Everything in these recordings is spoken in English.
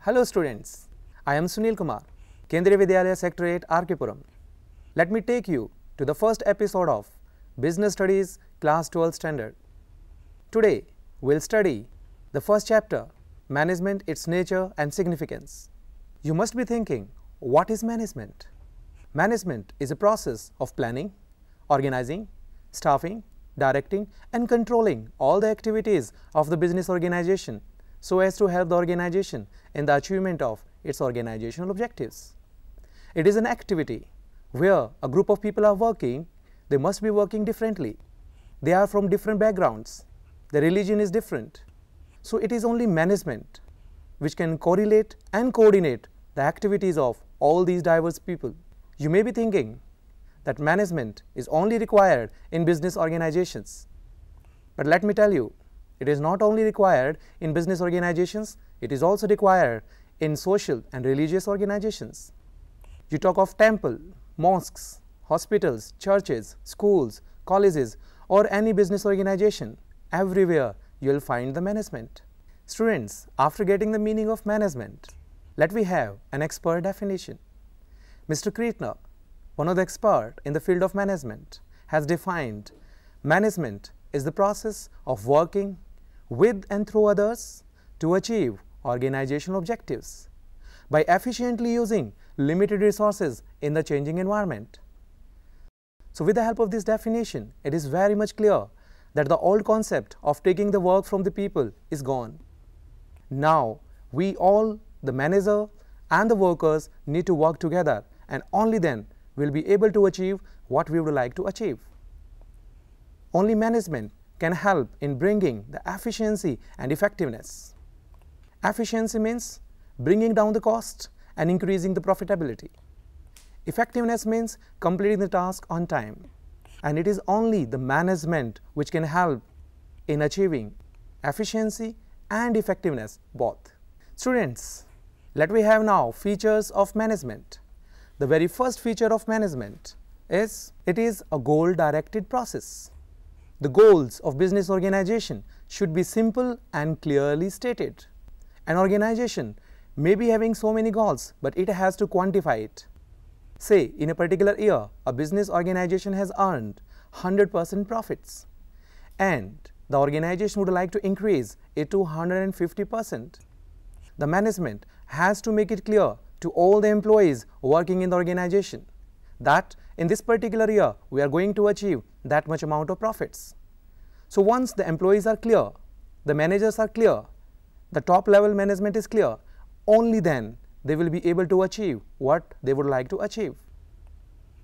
Hello students, I am Sunil Kumar, Kendriya Vidyalaya Sector 8, R.K. Puram. Let me take you to the first episode of Business Studies Class 12 Standard. Today, we'll study the first chapter, Management, its nature and significance. You must be thinking, what is management? Management is a process of planning, organizing, staffing, directing and controlling all the activities of the business organization so as to help the organization in the achievement of its organizational objectives. It is an activity where a group of people are working. They must be working differently. They are from different backgrounds. Their religion is different. So it is only management which can correlate and coordinate the activities of all these diverse people. You may be thinking that management is only required in business organizations. But let me tell you, it is not only required in business organizations, it is also required in social and religious organizations. You talk of temple, mosques, hospitals, churches, schools, colleges or any business organization, everywhere you will find the management. Students, after getting the meaning of management, let me have an expert definition. Mr. Kreitner, one of the experts in the field of management, has defined management is the process of working with and through others to achieve organizational objectives by efficiently using limited resources in the changing environment. So with the help of this definition, it is very much clear that the old concept of taking the work from the people is gone. Now, we all, the manager and the workers, need to work together, and only then we'll be able to achieve what we would like to achieve. Only management can help in bringing the efficiency and effectiveness. Efficiency means bringing down the cost and increasing the profitability. Effectiveness means completing the task on time. And it is only the management which can help in achieving efficiency and effectiveness both. Students, let me have now features of management. The very first feature of management is it is a goal-directed process. The goals of business organization should be simple and clearly stated. An organization may be having so many goals, but it has to quantify it. Say, in a particular year, a business organization has earned 100% profits, and the organization would like to increase it to 150%. The management has to make it clear to all the employees working in the organization that in this particular year we are going to achieve that much amount of profits. So once the employees are clear, the managers are clear, the top level management is clear, only then they will be able to achieve what they would like to achieve.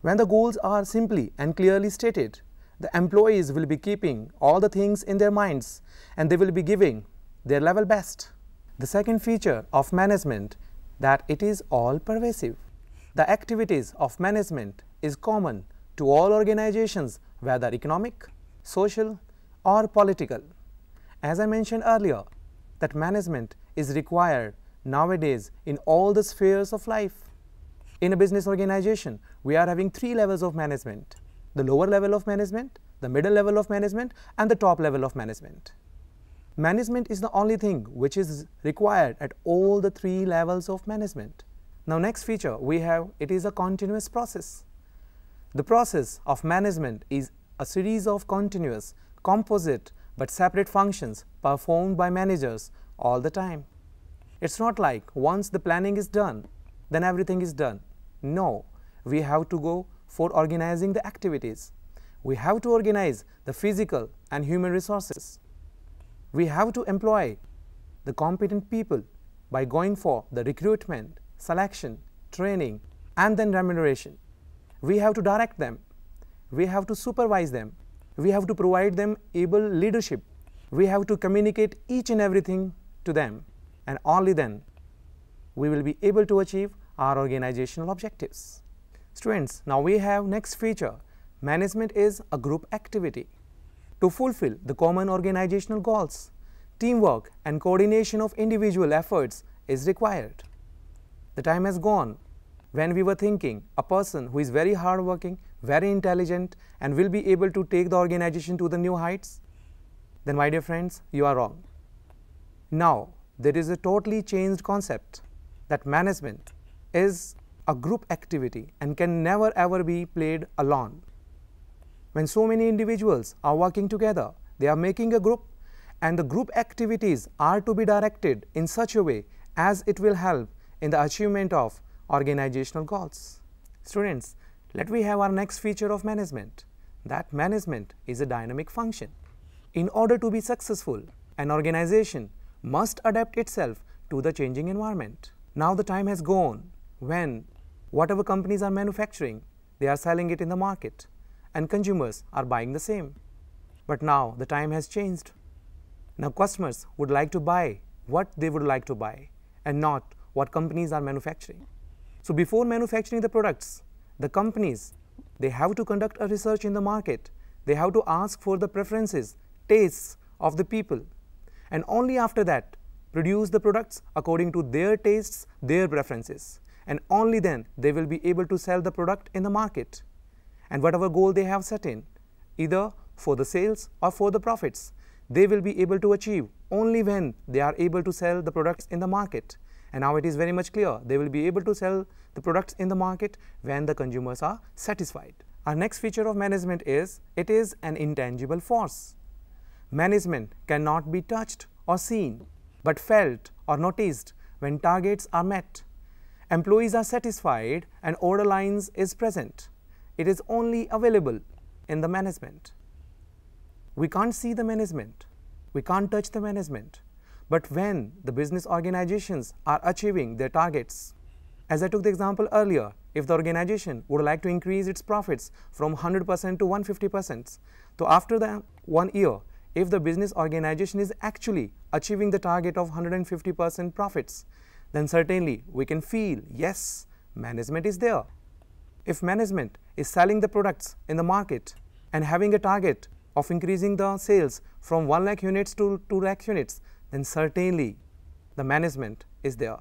When the goals are simply and clearly stated, the employees will be keeping all the things in their minds and they will be giving their level best. The second feature of management that it is all pervasive. The activities of management is common to all organizations, whether economic, social or political. As I mentioned earlier, that management is required nowadays in all the spheres of life. In a business organization, we are having 3 levels of management: the lower level of management, the middle level of management and the top level of management. Management is the only thing which is required at all the 3 levels of management. Now next feature we have, it is a continuous process. The process of management is a series of continuous, composite but separate functions performed by managers all the time. It's not like once the planning is done, then everything is done. No, we have to go for organizing the activities. We have to organize the physical and human resources. We have to employ the competent people by going for the recruitment, selection, training and then remuneration. We have to direct them. We have to supervise them. We have to provide them able leadership. We have to communicate each and everything to them, and only then we will be able to achieve our organizational objectives. Students, now we have next feature. Management is a group activity. To fulfill the common organizational goals, teamwork and coordination of individual efforts is required. The time has gone when we were thinking a person who is very hardworking, very intelligent and will be able to take the organization to the new heights. Then my dear friends, you are wrong. Now there is a totally changed concept. that management is a group activity and can never ever be played alone. When so many individuals are working together, they are making a group, and the group activities are to be directed in such a way as it will help in the achievement of organizational goals. Students, let we have our next feature of management, that management is a dynamic function. In order to be successful, an organization must adapt itself to the changing environment. Now the time has gone when whatever companies are manufacturing, they are selling it in the market and consumers are buying the same. But now the time has changed. Now customers would like to buy what they would like to buy and not what companies are manufacturing. So before manufacturing the products, the companies, they have to conduct a research in the market. They have to ask for the preferences, tastes of the people, and only after that produce the products according to their tastes, their preferences, and only then they will be able to sell the product in the market. And whatever goal they have set in, either for the sales or for the profits, they will be able to achieve only when they are able to sell the products in the market. And now it is very much clear, they will be able to sell the products in the market when the consumers are satisfied. Our next feature of management is, it is an intangible force. Management cannot be touched or seen, but felt or noticed when targets are met, employees are satisfied, and order lines is present. It is only available in the management. We can't see the management, we can't touch the management, but when the business organizations are achieving their targets, as I took the example earlier, if the organization would like to increase its profits from 100% to 150%, so after the 1 year, if the business organization is actually achieving the target of 150% profits, then certainly we can feel, yes, management is there. If management is selling the products in the market and having a target of increasing the sales from 1 lakh units to 2 lakh units, then certainly the management is there.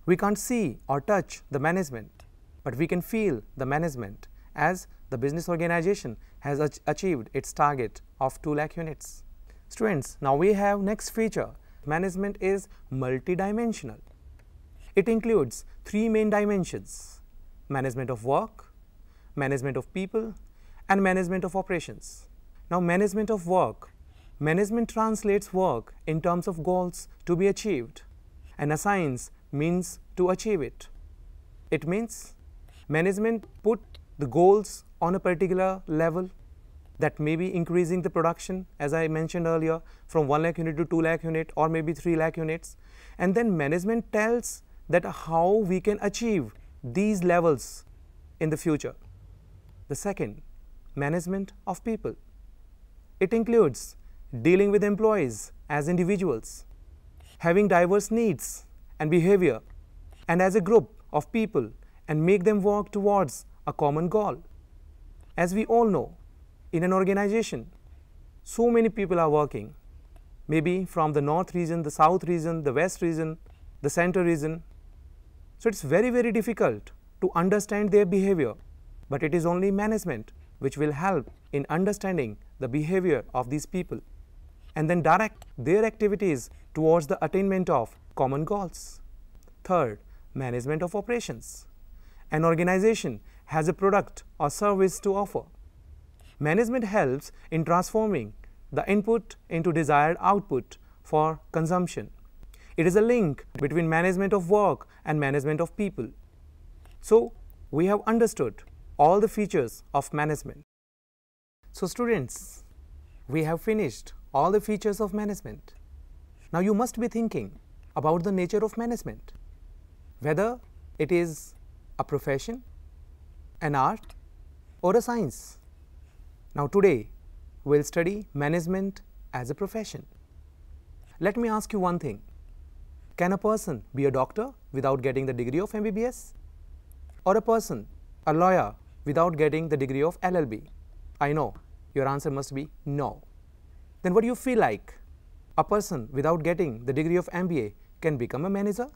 We can't see or touch the management, but we can feel the management as the business organization has achieved its target of 2 lakh units. Students, now we have next feature. Management is multidimensional. It includes 3 main dimensions: management of work, management of people, and management of operations. Now management of work. Management translates work in terms of goals to be achieved and assigns means to achieve it. It means management put the goals on a particular level, that may be increasing the production, as I mentioned earlier, from 1 lakh unit to 2 lakh unit or maybe 3 lakh units, and then management tells that how we can achieve these levels in the future. The second, management of people. It includes dealing with employees as individuals, having diverse needs and behavior, and as a group of people, and make them work towards a common goal. As we all know, in an organization, so many people are working, maybe from the north region, the south region, the west region, the center region. So it's very, very difficult to understand their behavior, but it is only management which will help in understanding the behavior of these people and then direct their activities towards the attainment of common goals. Third, management of operations. An organization has a product or service to offer. Management helps in transforming the input into desired output for consumption. It is a link between management of work and management of people. So we have understood all the features of management. So students, we have finished all the features of management. Now you must be thinking about the nature of management, whether it is a profession, an art, or a science. Now today we will study management as a profession. Let me ask you one thing. Can a person be a doctor without getting the degree of MBBS? Or a person, a lawyer, without getting the degree of LLB? I know your answer must be no. Then what do you feel like? A person without getting the degree of MBA can become a manager?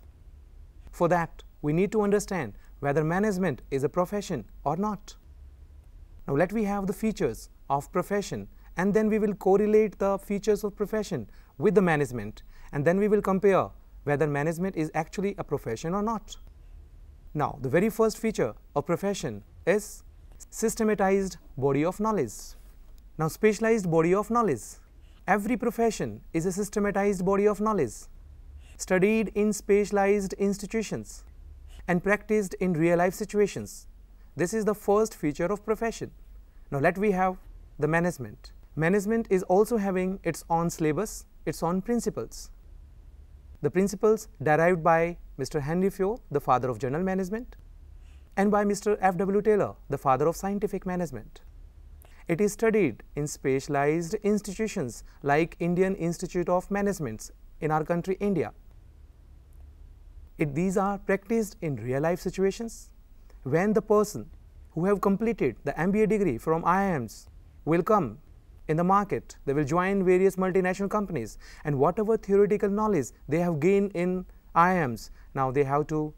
For that, we need to understand whether management is a profession or not. Now let me have the features of profession, and then we will correlate the features of profession with the management, and then we will compare whether management is actually a profession or not. Now, the very first feature of profession is systematized body of knowledge. Now, specialized body of knowledge. Every profession is a systematized body of knowledge, studied in specialized institutions and practiced in real-life situations. This is the first feature of profession. Now, let we have the management. Management is also having its own syllabus, its own principles. The principles derived by Mr. Henry Fayol, the father of general management, and by Mr. F.W. Taylor, the father of scientific management. It is studied in specialized institutions like Indian Institute of Management in our country, India. These are practiced in real-life situations. When the person who have completed the MBA degree from IIMs will come in the market, they will join various multinational companies, and whatever theoretical knowledge they have gained in IIMs, now they have to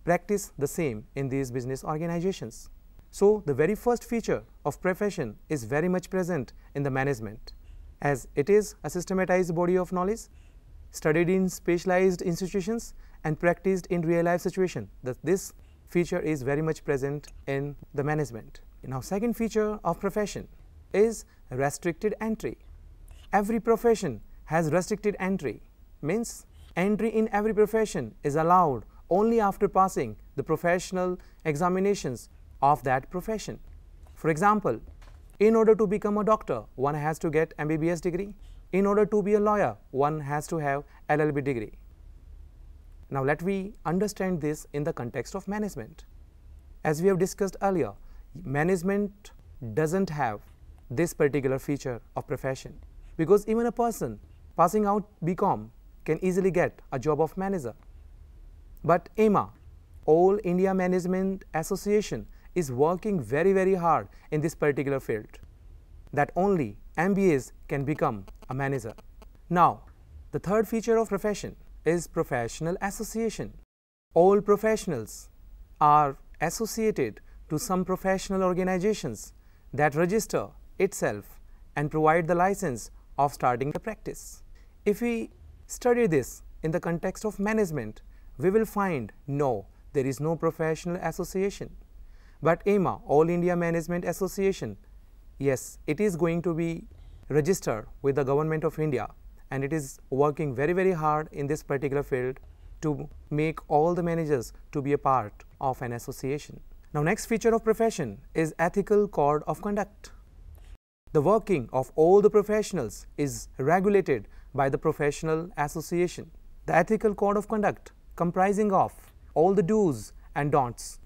practice the same in these business organizations. So, the very first feature of profession is very much present in the management, as it is a systematized body of knowledge, studied in specialized institutions and practiced in real-life situation. This feature is very much present in the management. Now, second feature of profession is restricted entry. Every profession has restricted entry, means entry in every profession is allowed only after passing the professional examinations of that profession. For example, in order to become a doctor, one has to get MBBS degree. In order to be a lawyer, one has to have LLB degree. Now, let we understand this in the context of management. As we have discussed earlier, management doesn't have this particular feature of profession, because even a person passing out BCom can easily get a job of manager. But AIMA, All India Management Association, is working very hard in this particular field, that only MBAs can become a manager. Now, the third feature of profession is professional association. All professionals are associated to some professional organizations that register itself and provide the license of starting the practice. If we study this in the context of management, we will find no, there is no professional association. But AIMA, All India Management Association, yes, it is going to be registered with the Government of India, and it is working very hard in this particular field to make all the managers to be a part of an association. Now, next feature of profession is ethical code of conduct. The working of all the professionals is regulated by the professional association. The ethical code of conduct comprising of all the do's and don'ts.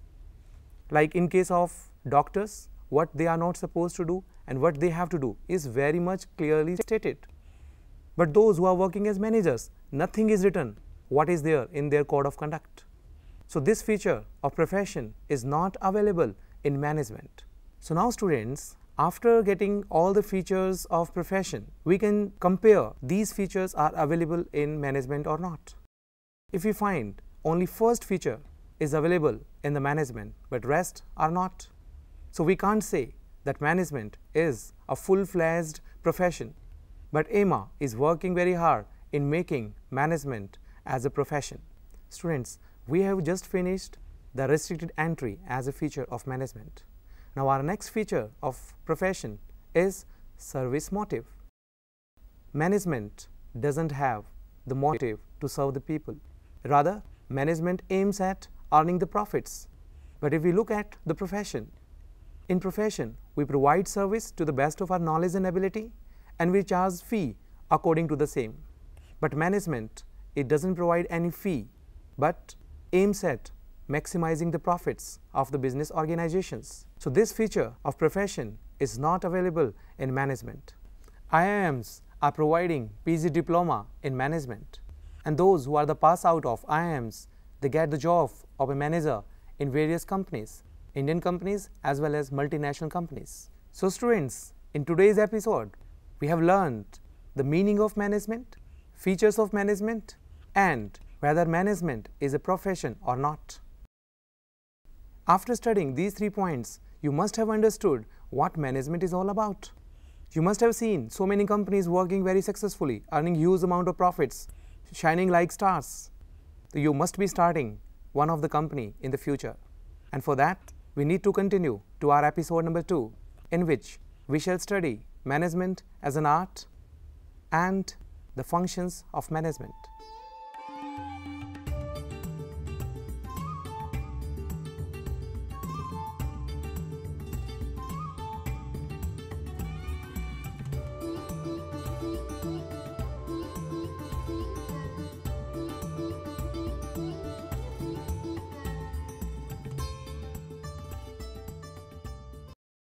Like in case of doctors, what they are not supposed to do and what they have to do is very much clearly stated. But those who are working as managers, nothing is written what is there in their code of conduct. So, this feature of profession is not available in management. So, now students, after getting all the features of profession, we can compare these features are available in management or not. If we find only first feature is available in the management, but rest are not, so we can't say that management is a full-fledged profession. But AIMA is working very hard in making management as a profession. Students, we have just finished the restricted entry as a feature of management. Now, our next feature of profession is service motive. Management doesn't have the motive to serve the people. Rather, management aims at earning the profits. But if we look at the profession, in profession, we provide service to the best of our knowledge and ability, and we charge fee according to the same. But management, it doesn't provide any fee, but aims at maximizing the profits of the business organizations. So, this feature of profession is not available in management. IIMs are providing PG diploma in management, and those who are the pass out of IIMs, they get the job of a manager in various companies, Indian companies as well as multinational companies. So, students, in today's episode, we have learned the meaning of management, features of management, and whether management is a profession or not. After studying these 3 points, you must have understood what management is all about. You must have seen so many companies working very successfully, earning huge amount of profits. shining like stars. You must be starting one of the company in the future. And for that, we need to continue to our episode number 2, in which we shall study management as an art and the functions of management.